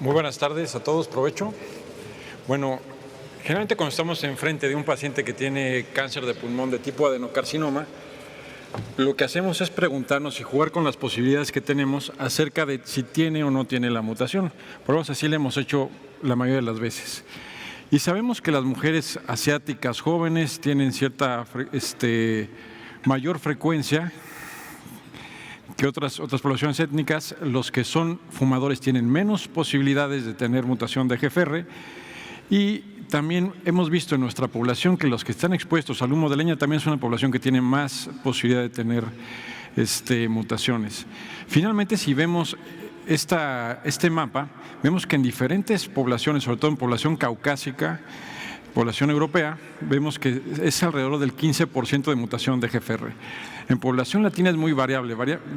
Muy buenas tardes a todos, provecho. Bueno, generalmente cuando estamos enfrente de un paciente que tiene cáncer de pulmón de tipo adenocarcinoma, lo que hacemos es preguntarnos y jugar con las posibilidades que tenemos acerca de si tiene o no tiene la mutación. Por lo menos así lo hemos hecho la mayoría de las veces. Y sabemos que las mujeres asiáticas jóvenes tienen cierta mayor frecuencia que otras poblaciones étnicas. Los que son fumadores tienen menos posibilidades de tener mutación de GFR, y también hemos visto en nuestra población que los que están expuestos al humo de leña también es una población que tiene más posibilidad de tener mutaciones. Finalmente, si vemos este mapa, vemos que en diferentes poblaciones, sobre todo en población caucásica, población europea, vemos que es alrededor del 15% de mutación de GFR. En población latina es muy variable,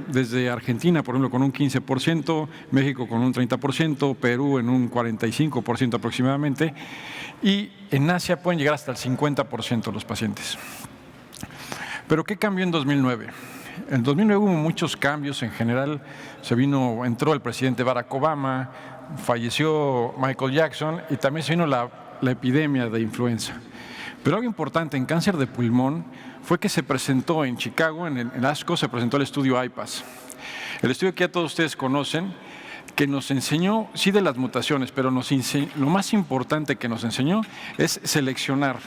desde Argentina, por ejemplo, con un 15%, México con un 30%, Perú en un 45% aproximadamente, y en Asia pueden llegar hasta el 50% los pacientes. ¿Pero qué cambió en 2009? En 2009 hubo muchos cambios en general. Entró el presidente Barack Obama, falleció Michael Jackson y también se vino la epidemia de influenza. Pero algo importante en cáncer de pulmón fue que se presentó en Chicago, en ASCO, se presentó el estudio IPAS. El estudio que ya todos ustedes conocen, que nos enseñó, sí, de las mutaciones, pero lo más importante que nos enseñó es seleccionar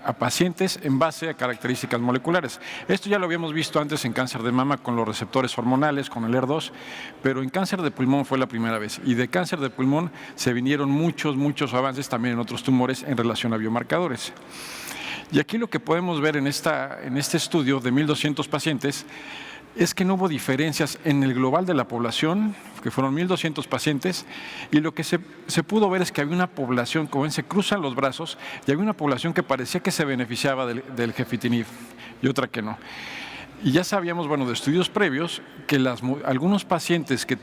a pacientes en base a características moleculares. Esto ya lo habíamos visto antes en cáncer de mama con los receptores hormonales, con el HER2, pero en cáncer de pulmón fue la primera vez. Y de cáncer de pulmón se vinieron muchos avances también en otros tumores en relación a biomarcadores. Y aquí lo que podemos ver en este estudio de 1,200 pacientes es que no hubo diferencias en el global de la población, que fueron 1,200 pacientes, y lo que se pudo ver es que había una población, como ven, se cruzan los brazos, y había una población que parecía que se beneficiaba del gefitinib y otra que no. Y ya sabíamos, bueno, de estudios previos, que algunos pacientes que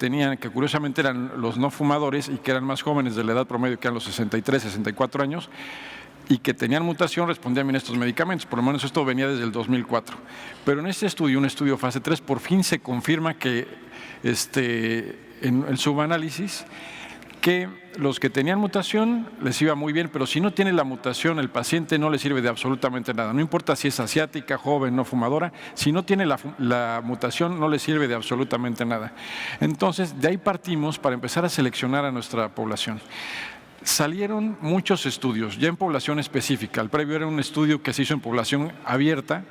curiosamente eran los no fumadores y que eran más jóvenes de la edad promedio, que eran los 63, 64 años, y que tenían mutación, respondían bien a estos medicamentos. Por lo menos esto venía desde el 2004. Pero en este estudio, un estudio fase 3, por fin se confirma que en el subanálisis, que los que tenían mutación les iba muy bien, pero si no tiene la mutación, el paciente no le sirve de absolutamente nada. No importa si es asiática, joven, no fumadora, si no tiene la mutación, no le sirve de absolutamente nada. Entonces, de ahí partimos para empezar a seleccionar a nuestra población. Salieron muchos estudios, ya en población específica. El previo era un estudio que se hizo en población abierta,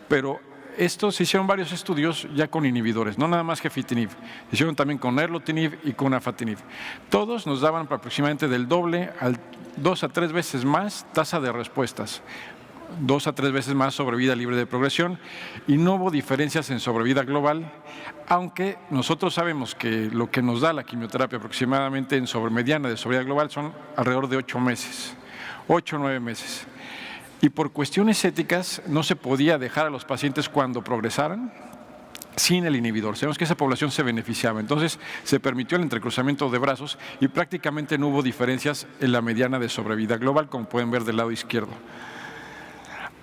pero se hicieron varios estudios ya con inhibidores, no nada más gefitinib. Se hicieron también con erlotinib y con afatinib. Todos nos daban aproximadamente del doble a 2 a 3 veces más tasa de respuestas, 2 a 3 veces más sobrevida libre de progresión, y no hubo diferencias en sobrevida global, aunque nosotros sabemos que lo que nos da la quimioterapia aproximadamente en mediana de sobrevida global son alrededor de 8 meses, 8 o 9 meses. Y por cuestiones éticas no se podía dejar a los pacientes cuando progresaran sin el inhibidor. Sabemos que esa población se beneficiaba, entonces se permitió el entrecruzamiento de brazos y prácticamente no hubo diferencias en la mediana de sobrevida global, como pueden ver del lado izquierdo.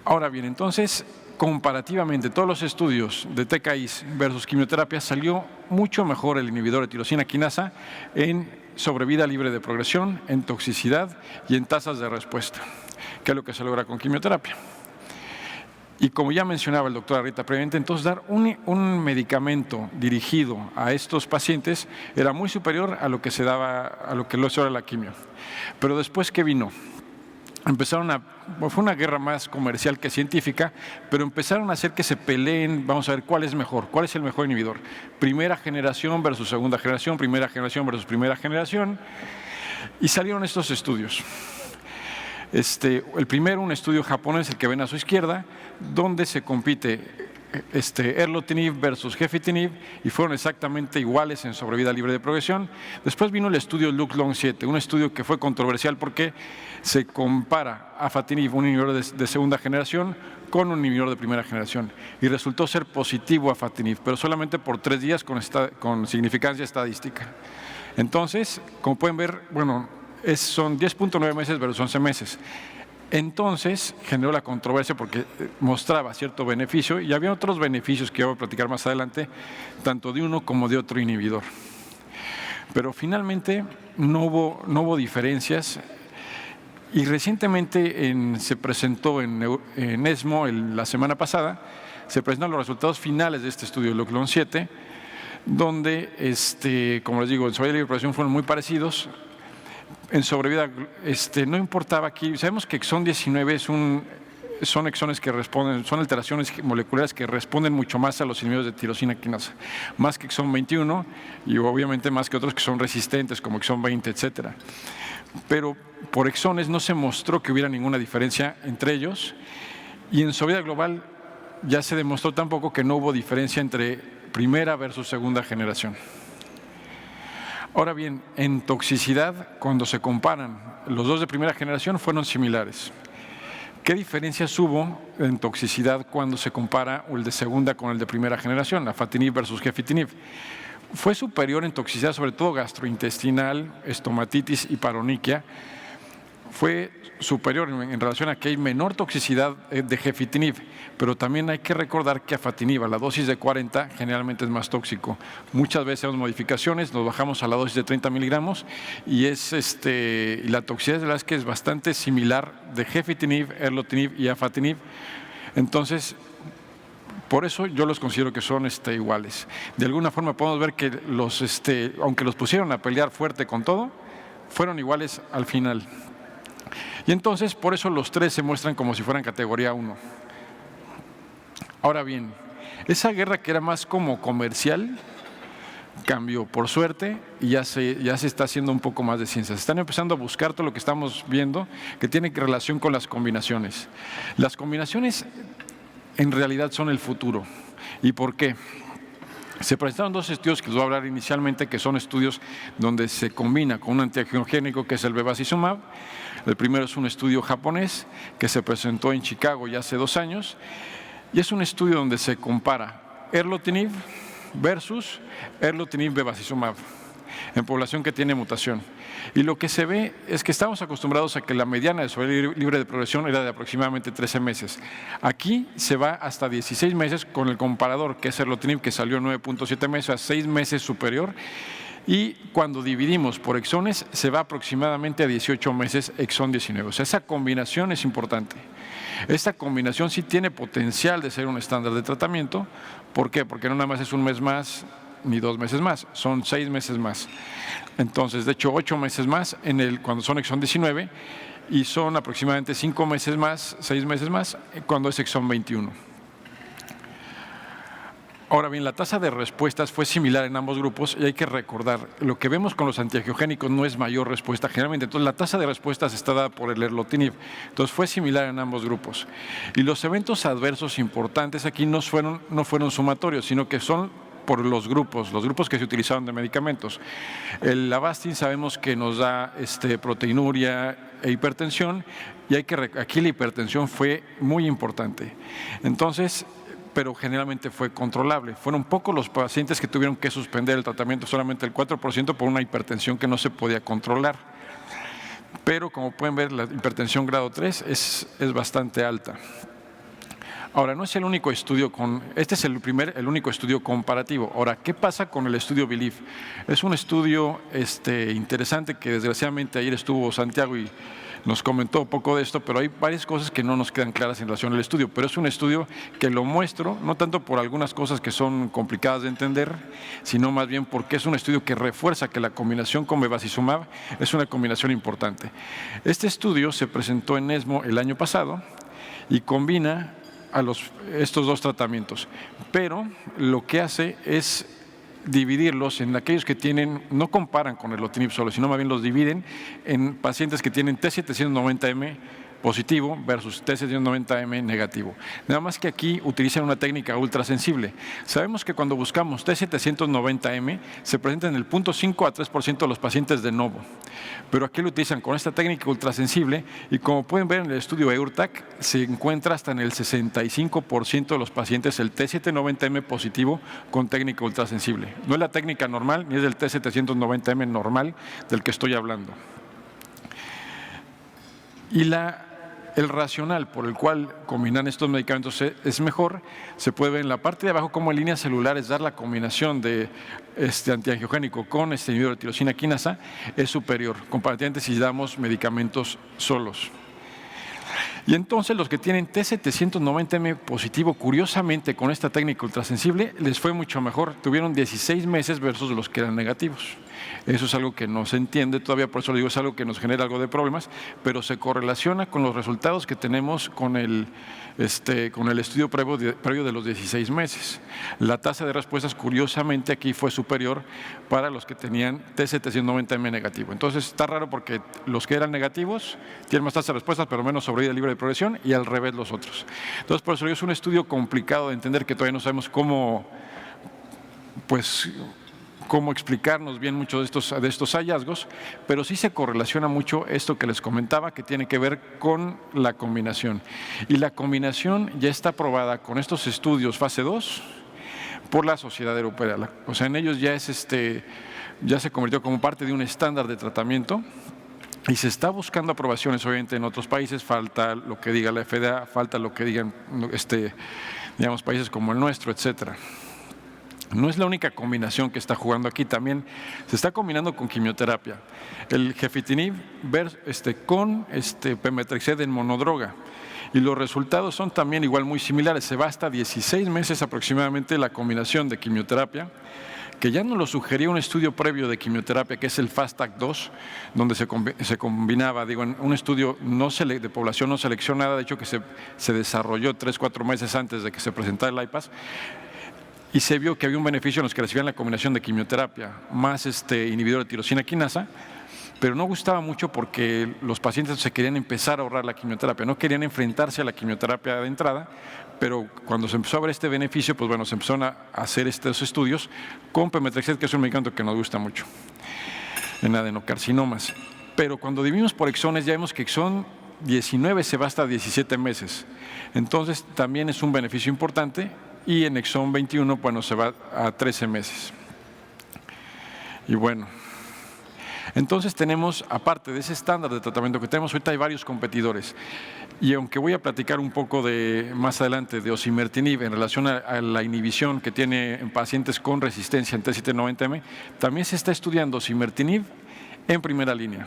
Ahora bien, entonces, comparativamente, todos los estudios de TKIs versus quimioterapia salió mucho mejor el inhibidor de tirosina quinasa en sobrevida libre de progresión, en toxicidad y en tasas de respuesta, que es lo que se logra con quimioterapia. Y como ya mencionaba el doctor Arrieta previamente, entonces dar un medicamento dirigido a estos pacientes era muy superior a lo que se daba, a lo que era la quimio. Pero después, ¿qué vino? Fue una guerra más comercial que científica, pero empezaron a hacer que se peleen. Vamos a ver cuál es mejor, cuál es el mejor inhibidor. Primera generación versus segunda generación, primera generación versus primera generación. Y salieron estos estudios. El primero, un estudio japonés, el que ven a su izquierda, donde se compite erlotinib versus gefitinib, y fueron exactamente iguales en sobrevida libre de progresión. Después vino el estudio Lung 7, un estudio que fue controversial porque se compara afatinib, un inhibidor de segunda generación, con un inhibidor de primera generación, y resultó ser positivo afatinib, pero solamente por 3 días con significancia estadística. Entonces, como pueden ver, bueno, son 10.9 meses versus 11 meses. Entonces generó la controversia porque mostraba cierto beneficio, y había otros beneficios que voy a platicar más adelante, tanto de uno como de otro inhibidor. Pero finalmente no hubo diferencias. Y recientemente se presentó en ESMO la semana pasada, se presentaron los resultados finales de este estudio, el Oclon 7, donde, como les digo, en sobrevida y progresión fueron muy parecidos. En sobrevida no importaba aquí, sabemos que exón 19 son exones que responden, son alteraciones moleculares que responden mucho más a los inhibidores de tirosina quinasa, más que exón 21 y obviamente más que otros que son resistentes como exón 20, etcétera. Pero por exones no se mostró que hubiera ninguna diferencia entre ellos, y en sobrevida global ya se demostró tampoco que no hubo diferencia entre primera versus segunda generación. Ahora bien, en toxicidad, cuando se comparan los dos de primera generación, fueron similares. ¿Qué diferencias hubo en toxicidad cuando se compara el de segunda con el de primera generación, afatinib versus gefitinib? Fue superior en toxicidad, sobre todo gastrointestinal, estomatitis y paroniquia. Fue superior en relación a que hay menor toxicidad de gefitinib, pero también hay que recordar que afatinib a la dosis de 40 generalmente es más tóxico. Muchas veces hacemos modificaciones, nos bajamos a la dosis de 30 miligramos y la toxicidad de las que es bastante similar de gefitinib, erlotinib y afatinib. Entonces, por eso yo los considero que son iguales. De alguna forma podemos ver que aunque los pusieron a pelear fuerte con todo, fueron iguales al final. Y entonces, por eso los tres se muestran como si fueran categoría 1. Ahora bien, esa guerra que era más como comercial, cambió por suerte y ya se está haciendo un poco más de ciencia. Se están empezando a buscar todo lo que estamos viendo que tiene relación con las combinaciones. Las combinaciones en realidad son el futuro. ¿Y por qué? Se presentaron dos estudios que les voy a hablar inicialmente, que son estudios donde se combina con un antiangiogénico que es el bevacizumab. El primero es un estudio japonés que se presentó en Chicago ya hace 2 años y es un estudio donde se compara erlotinib versus erlotinib bevacizumab en población que tiene mutación. Y lo que se ve es que estamos acostumbrados a que la mediana de sobrevida libre de progresión era de aproximadamente 13 meses. Aquí se va hasta 16 meses con el comparador, que es erlotinib, que salió 9.7 meses, a 6 meses superior. Y cuando dividimos por exones, se va aproximadamente a 18 meses exón 19. O sea, esa combinación es importante. Esta combinación sí tiene potencial de ser un estándar de tratamiento. ¿Por qué? Porque no nada más es un mes más ni 2 meses más, son 6 meses más. Entonces, de hecho, 8 meses más cuando son exón 19 y son aproximadamente 5 meses más, 6 meses más cuando es exón 21. Ahora bien, la tasa de respuestas fue similar en ambos grupos y hay que recordar, lo que vemos con los antiangiogénicos no es mayor respuesta generalmente, entonces la tasa de respuestas está dada por el erlotinib, entonces fue similar en ambos grupos. Y los eventos adversos importantes aquí no fueron sumatorios, sino que son por los grupos que se utilizaron de medicamentos. El Avastin sabemos que nos da proteinuria e hipertensión y aquí la hipertensión fue muy importante. Entonces, pero generalmente fue controlable. Fueron pocos los pacientes que tuvieron que suspender el tratamiento, solamente el 4% por una hipertensión que no se podía controlar. Pero como pueden ver, la hipertensión grado 3 es bastante alta. Ahora, no es el único estudio este es el único estudio comparativo. Ahora, ¿qué pasa con el estudio BELIEVE? Es un estudio interesante que desgraciadamente ayer estuvo Santiago y nos comentó un poco de esto, pero hay varias cosas que no nos quedan claras en relación al estudio, pero es un estudio que lo muestro, no tanto por algunas cosas que son complicadas de entender, sino más bien porque es un estudio que refuerza que la combinación con bevacizumab es una combinación importante. Este estudio se presentó en ESMO el año pasado y combina estos dos tratamientos, pero lo que hace es dividirlos en aquellos que no comparan con el erlotinib solo, sino más bien los dividen en pacientes que tienen T790M positivo versus T790M negativo. Nada más que aquí utilizan una técnica ultrasensible. Sabemos que cuando buscamos T790M se presenta en el 0.5 a 3% de los pacientes de novo, pero aquí lo utilizan con esta técnica ultrasensible y como pueden ver en el estudio EURTAC se encuentra hasta en el 65% de los pacientes el T790M positivo con técnica ultrasensible. No es la técnica normal ni es del T790M normal del que estoy hablando. Y el racional por el cual combinar estos medicamentos es mejor se puede ver en la parte de abajo como en líneas celulares dar la combinación de antiangiogénico con inhibidor de tirosina quinasa es superior comparativamente si damos medicamentos solos. Y entonces los que tienen T790M positivo, curiosamente con esta técnica ultrasensible, les fue mucho mejor. Tuvieron 16 meses versus los que eran negativos. Eso es algo que no se entiende todavía, por eso lo digo, es algo que nos genera algo de problemas, pero se correlaciona con los resultados que tenemos con el estudio previo de los 16 meses. La tasa de respuestas, curiosamente, aquí fue superior para los que tenían T790M negativo. Entonces está raro porque los que eran negativos tienen más tasa de respuestas, pero menos sobrevida libre de progresión, y al revés los otros. Entonces, por eso es un estudio complicado de entender, que todavía no sabemos cómo explicarnos bien muchos de estos hallazgos, pero sí se correlaciona mucho esto que les comentaba, que tiene que ver con la combinación. Y la combinación ya está aprobada con estos estudios fase 2 por la Sociedad Europea. O sea, en ellos ya ya se convirtió como parte de un estándar de tratamiento. Y se está buscando aprobaciones, obviamente, en otros países. Falta lo que diga la FDA, falta lo que digan digamos, países como el nuestro, etcétera. No es la única combinación que está jugando aquí, también se está combinando con quimioterapia. El gefitinib con pemetrexed en monodroga. Y los resultados son también igual muy similares. Se va hasta 16 meses aproximadamente la combinación de quimioterapia, que ya nos lo sugería un estudio previo de quimioterapia, que es el FASTAC-2, donde se combinaba, en un estudio de población no seleccionada, de hecho que se desarrolló 3-4 meses antes de que se presentara el IPAS, y se vio que había un beneficio en los que recibían la combinación de quimioterapia más inhibidor de tirosina quinasa, pero no gustaba mucho porque los pacientes se querían empezar a ahorrar la quimioterapia, no querían enfrentarse a la quimioterapia de entrada, pero cuando se empezó a ver este beneficio, pues bueno, se empezaron a hacer estos estudios con pemetrexed, que es un medicamento que nos gusta mucho en adenocarcinomas. Pero cuando dividimos por exones, ya vemos que exón 19 se va hasta 17 meses. Entonces también es un beneficio importante, y en exón 21, bueno, se va a 13 meses. Y bueno, entonces tenemos, aparte de ese estándar de tratamiento que tenemos, ahorita hay varios competidores. Y aunque voy a platicar un poco más adelante de osimertinib en relación a la inhibición que tiene en pacientes con resistencia en T790M, también se está estudiando osimertinib en primera línea.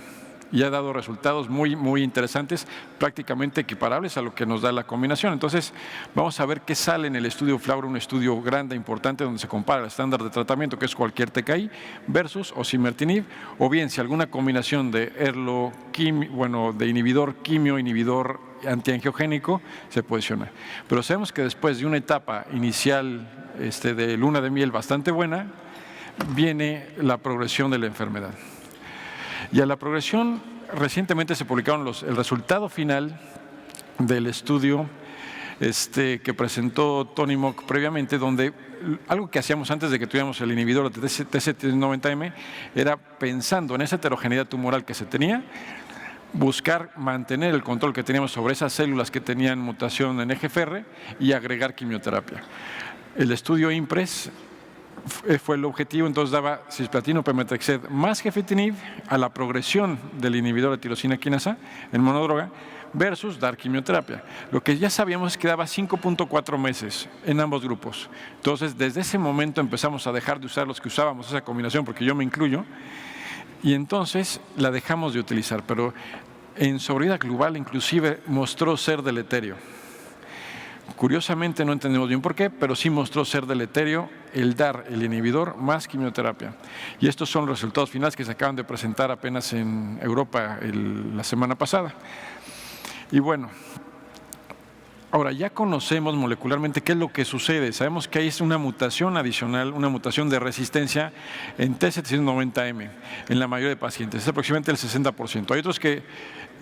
Y ha dado resultados muy, muy interesantes, prácticamente equiparables a lo que nos da la combinación. Entonces, vamos a ver qué sale en el estudio FLAURA, un estudio grande, importante, donde se compara el estándar de tratamiento, que es cualquier TKI, versus osimertinib, o bien si alguna combinación de de inhibidor quimio, inhibidor antiangiogénico, se posiciona. Pero sabemos que después de una etapa inicial de luna de miel bastante buena, viene la progresión de la enfermedad. Y a la progresión, recientemente se publicaron el resultado final del estudio que presentó Tony Mock previamente, donde algo que hacíamos antes de que tuviéramos el inhibidor de T790M era, pensando en esa heterogeneidad tumoral que se tenía, buscar mantener el control que teníamos sobre esas células que tenían mutación en EGFR y agregar quimioterapia. El estudio IMPRES fue el objetivo, entonces daba cisplatino pemetrexed más gefitinib a la progresión del inhibidor de tirosina quinasa en monodroga versus dar quimioterapia. Lo que ya sabíamos es que daba 5.4 meses en ambos grupos. Entonces, desde ese momento empezamos a dejar de usar los que usábamos esa combinación, porque yo me incluyo, y entonces la dejamos de utilizar, pero en sobrevida global inclusive mostró ser deleterio. Curiosamente no entendemos bien por qué, pero sí mostró ser deleterio el dar el inhibidor más quimioterapia. Y estos son los resultados finales que se acaban de presentar apenas en Europa la semana pasada. Y bueno, ahora ya conocemos molecularmente qué es lo que sucede. Sabemos que hay una mutación adicional, una mutación de resistencia en T790M en la mayoría de pacientes, es aproximadamente el 60%. Hay otros que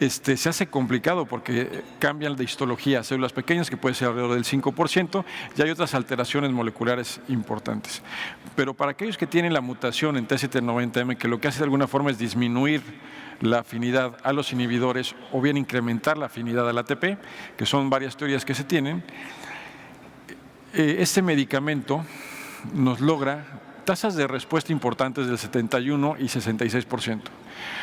se hace complicado porque cambian de histología a células pequeñas, que puede ser alrededor del 5%, y hay otras alteraciones moleculares importantes. Pero para aquellos que tienen la mutación en T790M, que lo que hace de alguna forma es disminuir la afinidad a los inhibidores o bien incrementar la afinidad al ATP, que son varias teorías que se tienen, este medicamento nos logra tasas de respuesta importantes del 71 y 66%.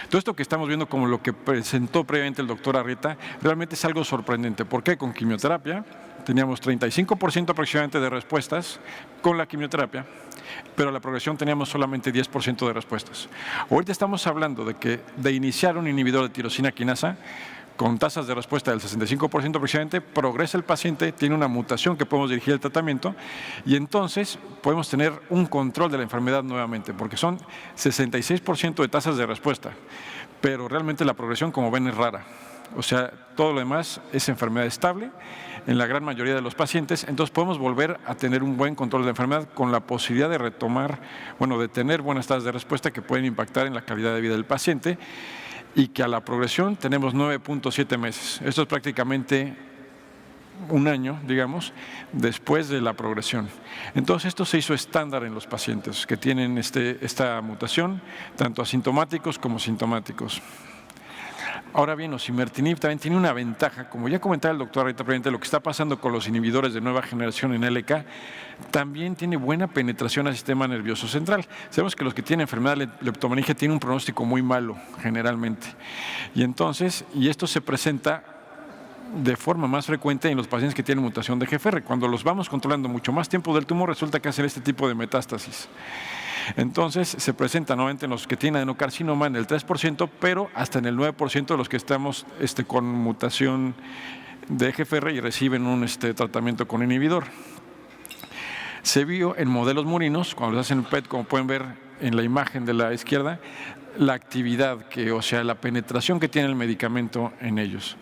Todo esto que estamos viendo como lo que presentó previamente el doctor Arrieta realmente es algo sorprendente. ¿Por qué? Con quimioterapia teníamos 35% aproximadamente de respuestas con la quimioterapia, pero a la progresión teníamos solamente 10% de respuestas. Ahorita estamos hablando de iniciar un inhibidor de tirosina quinasa con tasas de respuesta del 65% aproximadamente, progresa el paciente, tiene una mutación que podemos dirigir el tratamiento y entonces podemos tener un control de la enfermedad nuevamente, porque son 66% de tasas de respuesta, pero realmente la progresión, como ven, es rara. O sea, todo lo demás es enfermedad estable en la gran mayoría de los pacientes, entonces podemos volver a tener un buen control de la enfermedad con la posibilidad de retomar, de tener buenas tasas de respuesta que pueden impactar en la calidad de vida del paciente y que a la progresión tenemos 9.7 meses. Esto es prácticamente un año, digamos, después de la progresión. Entonces esto se hizo estándar en los pacientes que tienen esta mutación, tanto asintomáticos como sintomáticos. Ahora bien, osimertinib también tiene una ventaja, como ya comentaba el doctor ahorita previamente, lo que está pasando con los inhibidores de nueva generación en LK, también tiene buena penetración al sistema nervioso central. Sabemos que los que tienen enfermedad de leptomeningia tienen un pronóstico muy malo, generalmente. Y esto se presenta de forma más frecuente en los pacientes que tienen mutación de GFR. Cuando los vamos controlando mucho más tiempo del tumor, resulta que hacen este tipo de metástasis. Entonces se presenta nuevamente en los que tienen adenocarcinoma en el 3%, pero hasta en el 9% de los que estamos con mutación de GFR y reciben un tratamiento con inhibidor. Se vio en modelos murinos, cuando les hacen PET, como pueden ver en la imagen de la izquierda, la actividad, la penetración que tiene el medicamento en ellos.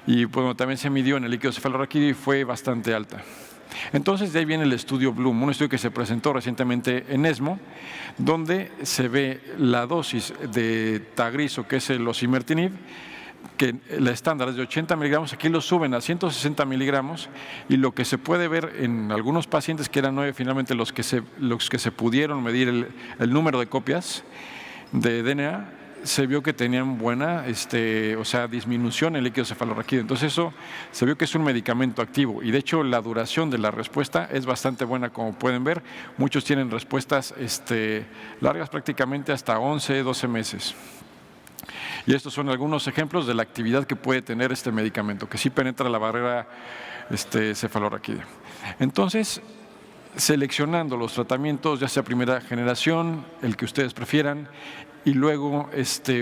Y también se midió en el líquido cefalorraquídeo y fue bastante alta. Entonces de ahí viene el estudio Bloom, un estudio que se presentó recientemente en ESMO, donde se ve la dosis de Tagrisso, que es el osimertinib, que la estándar es de 80 miligramos, aquí lo suben a 160 miligramos y lo que se puede ver en algunos pacientes, que eran 9 finalmente los que se pudieron medir el número de copias de DNA, se vio que tenían buena disminución en el líquido cefalorraquídeo. Entonces eso se vio que es un medicamento activo y de hecho la duración de la respuesta es bastante buena, como pueden ver. Muchos tienen respuestas largas, prácticamente hasta 11, 12 meses. Y estos son algunos ejemplos de la actividad que puede tener este medicamento, que sí penetra la barrera cefalorraquídea. Entonces, seleccionando los tratamientos, ya sea primera generación, el que ustedes prefieran, y luego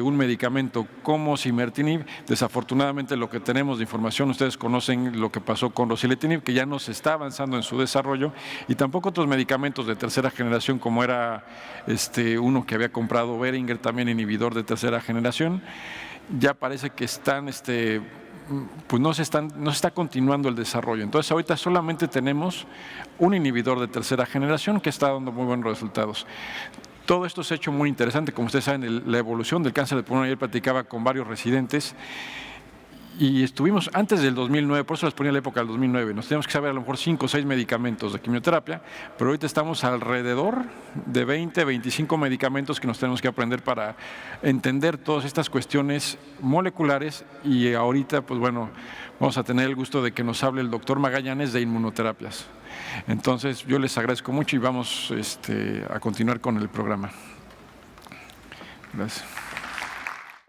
un medicamento como osimertinib. Desafortunadamente lo que tenemos de información, ustedes conocen lo que pasó con ruxolitinib, que ya no se está avanzando en su desarrollo, y tampoco otros medicamentos de tercera generación, como era uno que había comprado Boehringer, también inhibidor de tercera generación. Ya parece que están pues no se está continuando el desarrollo. Entonces ahorita solamente tenemos un inhibidor de tercera generación que está dando muy buenos resultados. Todo esto se ha hecho muy interesante, como ustedes saben, la evolución del cáncer de pulmón. Ayer platicaba con varios residentes y estuvimos antes del 2009, por eso les ponía la época del 2009, nos teníamos que saber a lo mejor 5 o 6 medicamentos de quimioterapia, pero ahorita estamos alrededor de 20, 25 medicamentos que nos tenemos que aprender para entender todas estas cuestiones moleculares. Y ahorita, pues bueno, vamos a tener el gusto de que nos hable el doctor Magallanes de inmunoterapias. Entonces yo les agradezco mucho y vamos a continuar con el programa. Gracias.